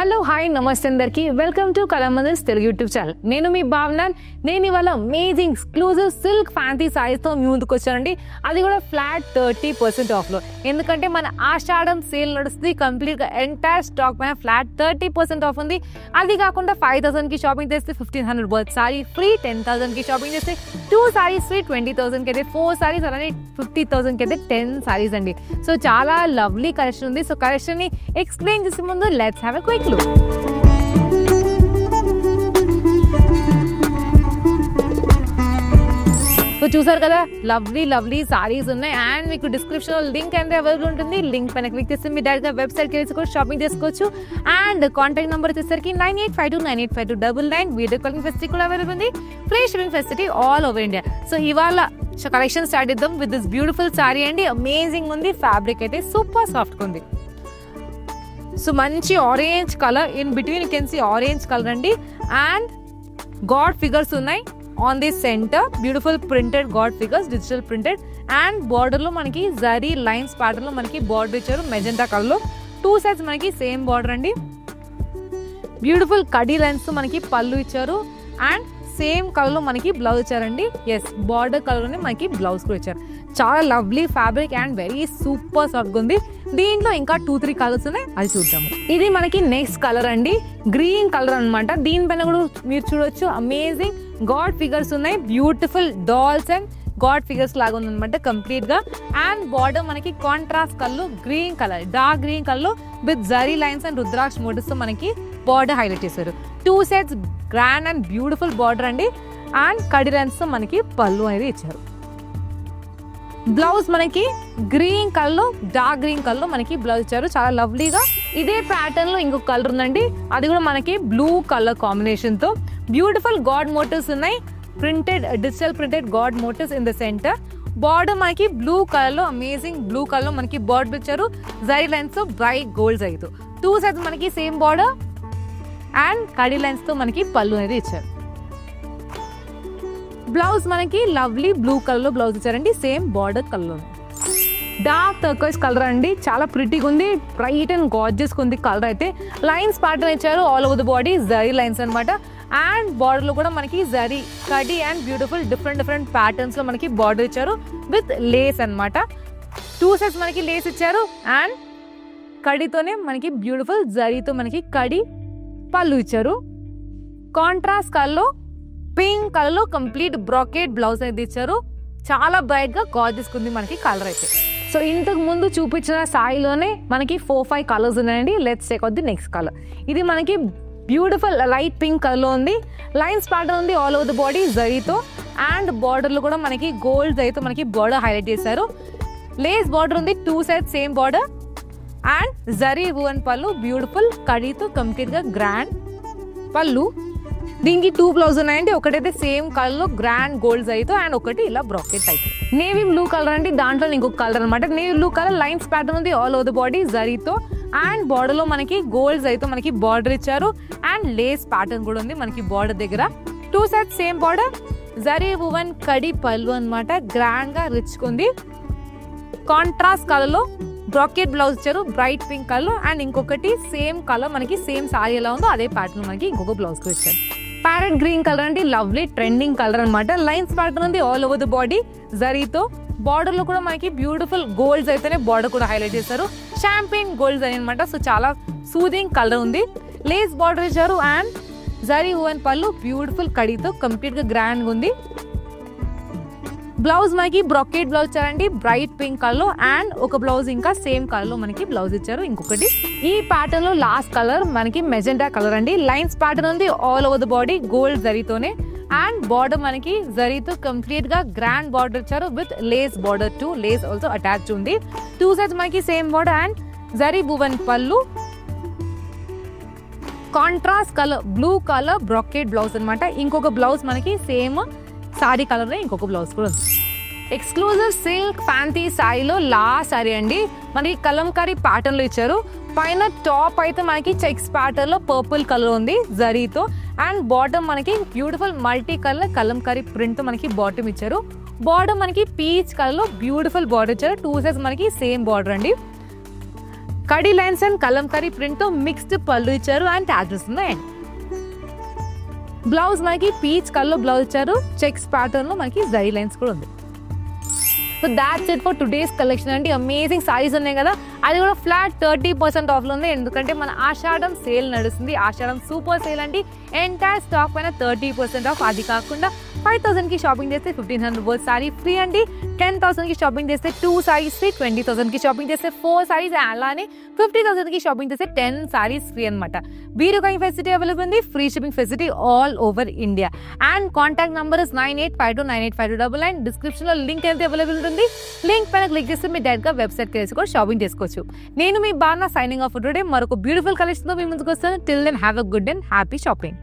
Hello hi నమస్తే అందరికి welcome to Kalamandir Telugu YouTube channel. నేను మీ భావన. నేను ఇవాళ అమేజింగ్ ఎక్స్క్లూజివ్ సిల్క్ ఫ్యాన్సీ సారీస్తో మీ ముందుకు వచ్చానండి. అది కూడా ఫ్లాట్ 30% ఆఫ్లో. ఎందుకంటే మన ఆషాఢం సేల్ నడుస్తుంది. కంప్లీట్గా ఎంటైర్ స్టాక్ పైన ఫ్లాట్ 30% ఆఫ్ ఉంది. అది కాకుండా 5000కి షాపింగ్ చేస్తే 1500 వర్త్ సారీ ఫ్రీ, 10,000కి షాపింగ్ చేస్తే 2 సారీస్ ఫ్రీ, 20,000కి అయితే 4 సారీస్, అలానే 50,000కి అయితే 10 సారీస్ అండి. సో చాలా లవ్లీ కలెక్షన్ ఉంది. సో కలెక్షన్ని ఎక్స్ప్లెయిన్ చేసే ముందు let's have a quick look. So చూసారు కదా, లవ్లీ సారీస్ ఉన్నాయి. అండ్ మీకు డిస్క్రిప్షన్లో లింక్ అనేది అవైలబుల్ ఉంటుంది. లింక్ పైన క్లిక్ చేస్తే మీరు డైరెక్ట్గా వెబ్సైట్కి వెళ్ళి కూడా షాపింగ్ చేసుకోవచ్చు. అండ్ కాంటాక్ట్ నెంబర్ వచ్చేసరికి 9852985299. వీడియో కాలింగ్ ఫెసిలిటీ కూడా అవైలబుల్ ఉంది. Free shipping facility all over India. So ఇవాళ కలెక్షన్ స్టార్ట్ చేద్దాం విత్ దిస్ బ్యూటిఫుల్ సారీ అండి. అమేజింగ్ ఉంది. ఫ్యాబ్రిక్ అయితే సూపర్ సాఫ్ట్గా ఉంది. సో మంచి orange colour, in between you can see orange colour అండి. అండ్ గాడ్ ఫిగర్స్ ఉన్నాయి on the centre. Beautiful printed god figures, digital printed. And బార్డర్లో మనకి జరీ లైన్స్ ప్యాటర్న్ లో మనకి బార్డర్ ఇచ్చారు మెజెంటా కలర్ లో. 2 సైడ్స్ మనకి సేమ్ బార్డర్ అండి. బ్యూటిఫుల్ కడీ లైన్స్ మనకి పళ్ళు ఇచ్చారు. అండ్ సేమ్ కలర్ లో మనకి బ్లౌజ్ ఇచ్చారండి. ఎస్, బార్డర్ కలర్ లోనే మనకి బ్లౌజ్ కూడా ఇచ్చారు. చాలా lovely fabric and very super soft ఉంది. దీంట్లో ఇంకా 2-3 కలర్స్ ఉన్నాయి, అది చూద్దాము. ఇది మనకి నెక్స్ట్ కలర్ అండి, గ్రీన్ కలర్ అనమాట. దీనిపైన కూడా మీరు చూడొచ్చు అమేజింగ్ గాడ్ ఫిగర్స్ ఉన్నాయి. Beautiful dolls and god figures లాగా ఉందన్నమాట కంప్లీట్ గా. అండ్ బార్డర్ మనకి contrast colour, green colour, dark green colour with zari lines and rudraksha motifs తో మనకి బార్డర్ హైలైట్ చేశారు. 2 sides grand and beautiful border అండి. అండ్ కడి లైన్స్ తో మనకి పళ్ళు అనేది ఇచ్చారు. బ్లౌజ్ మనకి green colour, dark green colour మనకి బ్లౌజ్ ఇచ్చారు. చాలా లవ్లీగా. ఇదే ప్యాటర్న్ లో ఇంకొక కలర్ ఉందండి, అది కూడా మనకి బ్లూ కలర్ కాంబినేషన్ తో బ్యూటిఫుల్ గాడ్ మోటివ్స్ ఉన్నాయి. Printed, digital printed god motifs in the centre. Border మనకి బ్లూ కలర్ లో, అమేజింగ్ బ్లూ కలర్ లో మనకి బార్డర్ ఇచ్చారు. జరీ లైన్స్ తో బ్రైట్ గోల్డ్ జరీతో. 2 సైడ్స్ మనకి సేమ్ బార్డర్ అండ్ కడి లైన్స్ తో మనకి పళ్ళు అనేది ఇచ్చారు. బ్లౌజ్ మనకి లవ్లీ బ్లూ కలర్ లో బ్లౌజ్ ఇచ్చారండి, సేమ్ బార్డర్ కలర్ లో. డార్క్ టర్కోయిస్ కలర్ అండి, చాలా ప్రిటీగా ఉంది. బ్రైట్ అండ్ గార్జియస్ ఉంది కలర్ అయితే. లైన్స్ ప్యాటర్న్ ఇచ్చారు all over the body, zari lines అనమాట. అండ్ బార్డర్ లో కూడా మనకి జరీ కడి అండ్ బ్యూటిఫుల్ డిఫరెంట్ ప్యాటర్న్స్ లో మనకి బార్డర్ ఇచ్చారు విత్ లేస్ అనమాట. 2 సైడ్స్ మనకి లేస్ ఇచ్చారు. అండ్ కడితోనే మనకి బ్యూటిఫుల్ జరీతో మనకి కడి పళ్ళు ఇచ్చారు. కాంట్రాస్ట్ కలర్ లో, పింక్ కలర్ లో కంప్లీట్ బ్రాకెట్ బ్లౌజ్ అయితే ఇచ్చారు. చాలా బ్రైట్ గా గార్జియస్ ఉంది మనకి కలర్ అయితే. సో ఇంతకు ముందు చూపించిన సారీలోనే మనకి 4-5 కలర్స్ ఉన్నాయండి. Let's check out the next colour. ఇది మనకి బ్యూటిఫుల్ లైట్ పింక్ కలర్ లో ఉంది. లైన్స్ ప్యాటర్న్ ఉంది ఆల్ ఓవర్ ద బాడీ జరీతో. అండ్ బార్డర్ లో కూడా మనకి గోల్డ్ జరీతో మనకి బార్డర్ హైలైట్ చేశారు. లేస్ బార్డర్ ఉంది, 2 sides same border. And zari woven పళ్ళు, బ్యూటిఫుల్ కడీతో కంప్లీట్ గా గ్రాండ్ పళ్ళు. దీనికి 2 బ్లౌజ్ ఉన్నాయండి. ఒకటైతే సేమ్ కలర్ లో గ్రాండ్ గోల్డ్ జరీతో, అండ్ ఒకటి ఇలా bracket type. Navy blue colour అండి, దాంట్లో ఇంకొక కలర్ అనమాట. Navy blue colour lines pattern ఉంది ఆల్ ఓవర్ ద బాడీ జరీతో. అండ్ బార్డర్ లో మనకి గోల్డ్ జరీతో మనకి బార్డర్ ఇచ్చారు. అండ్ లేస్ ప్యాటర్న్ కూడా ఉంది మనకి బార్డర్ దగ్గర. 2 sides same border, zari woven కడి పళ్ళు అనమాట. గ్రాండ్ గా రిచ్ ఉంది. కాంట్రాస్ట్ కలర్ లో బ్రాకెట్ బ్లౌజ్ ఇచ్చారు, బ్రైట్ పింక్ కలర్. అండ్ ఇంకొకటి సేమ్ కలర్ మనకి సేమ్ సారీ ఎలా ఉందో అదే ప్యాటర్న్ మనకి ఇంకొక బ్లౌజ్ కూడా ఇచ్చారు. ప్యారెట్ గ్రీన్ కలర్ అండి, లవ్లీ ట్రెండింగ్ కలర్ అనమాట. లైన్స్ ప్యాటర్న్ ఉంది ఆల్ ఓవర్ ద బాడీ జరీతో. బార్డర్ లో కూడా మనకి బ్యూటిఫుల్ గోల్డ్స్ అయితేనే బార్డర్ కూడా హైలైట్ చేశారు. షాంపెయిన్ గోల్డ్స్ అనమాట. సో చాలా సూదింగ్ కలర్ ఉంది. లేస్ బార్డర్ ఇచ్చారు. అండ్ జరీ వువెన్ పళ్ళు, బ్యూటిఫుల్ కడీతో కంప్లీట్ గా గ్రాండ్ ఉంది. బ్లౌజ్ మనకి బ్రాకెట్ బ్లౌజ్ ఇచ్చారండి, బ్రైట్ పింక్ కలర్. అండ్ ఒక బ్లౌజ్ ఇంకా సేమ్ కలర్ లో మనకి బ్లౌజ్ ఇచ్చారు. ఇంకొకటి ఈ ప్యాటర్న్ లో లాస్ట్ కలర్ మనకి మెజెంటా కలర్ అండి. లైన్స్ ప్యాటర్న్ ఉంది all over the body gold జరీతోనే. అండ్ బార్డర్ మనకి జరీతో కంప్లీట్ గా గ్రాండ్ బార్డర్ ఇచ్చారు with lace border too. Lay's also attach ఉంది. 2 సైడ్స్ మనకి same border. And zari woven పళ్ళు, contrast colour blue colour bracket blouse అనమాట. ఇంకొక బ్లౌజ్ మనకి సేమ్ సారీ కలర్ లో ఇంకొక బ్లౌజ్ కూడా ఉంది. ఎక్స్క్లూజివ్ సిల్క్ ఫ్యాన్సీ సారీలో లాస్ట్ సారీ అండి. మనకి కలంకారీ ప్యాటర్న్ లో ఇచ్చారు. పైన టాప్ అయితే మనకి చెక్స్ ప్యాటర్న్ లో పర్పుల్ కలర్ ఉంది జరీతో. అండ్ బాటమ్ మనకి beautiful multi colour Kalamkari print తో మనకి బాటమ్ ఇచ్చారు. బార్డర్ మనకి పీచ్ కలర్ లో బ్యూటిఫుల్ బార్డర్ ఇచ్చారు. 2 సైడ్స్ మనకి సేమ్ బార్డర్ అండి. Khadi lines and Kalamkari print తో మిక్స్డ్ పళ్ళు ఇచ్చారు అండ్ ట్యాజెస్ ఉన్నాయి. బ్లౌజ్ మనకి పీచ్ కలర్ బ్లౌజ్ ఇచ్చారు. చెక్స్ ప్యాటర్న్ లో మనకి జరీ లైన్స్ కూడా ఉంది. So that's it for today's collection అండి. అమేజింగ్ సారీస్ ఉన్నాయి కదా, అది కూడా ఫ్లాట్ 30% ఆఫ్లో ఉంది. ఎందుకంటే మన ఆషాఢం సేల్ నడుస్తుంది. ఆషాఢం సూపర్ సేల్ అండి. ఎంటైర్ స్టాక్ పైన 30% ఆఫ్. అది కాకుండా 5,000కి షాపింగ్ చేస్తే 1,500 వర్త్ సారీ ఫ్రీ అండి. 10,000కి షాపింగ్ చేస్తే 2 సారీస్ ఫ్రీ. 20,000కి షాపింగ్ చేస్తే 4 సారీస్, అలానే 50,000కి షాపింగ్ చేస్తే 10 సారీస్ ఫ్రీ అనమాట. వీడియో కాలింగ్ ఫెసిలిటీ అవైలబుల్ ఉంది. Free shipping facility all over India. And contact number is 9852985299. Description లో లింక్ అయితే అవైలబుల్ ఉంటుంది. లింక్ పైన క్లిక్ చేస్తే మీ డైరెక్ట్ గా వెబ్సైట్కి వెళ్ళి కూడా షాపింగ్ చేసుకోవచ్చు. నేను మీ బాగా సైనింగ్ ఆఫ్ టుడే. మరొక బ్యూటిఫుల్ కలెక్షన్ తో మీ ముందుకు వస్తాను. Till then have a good and happy shopping.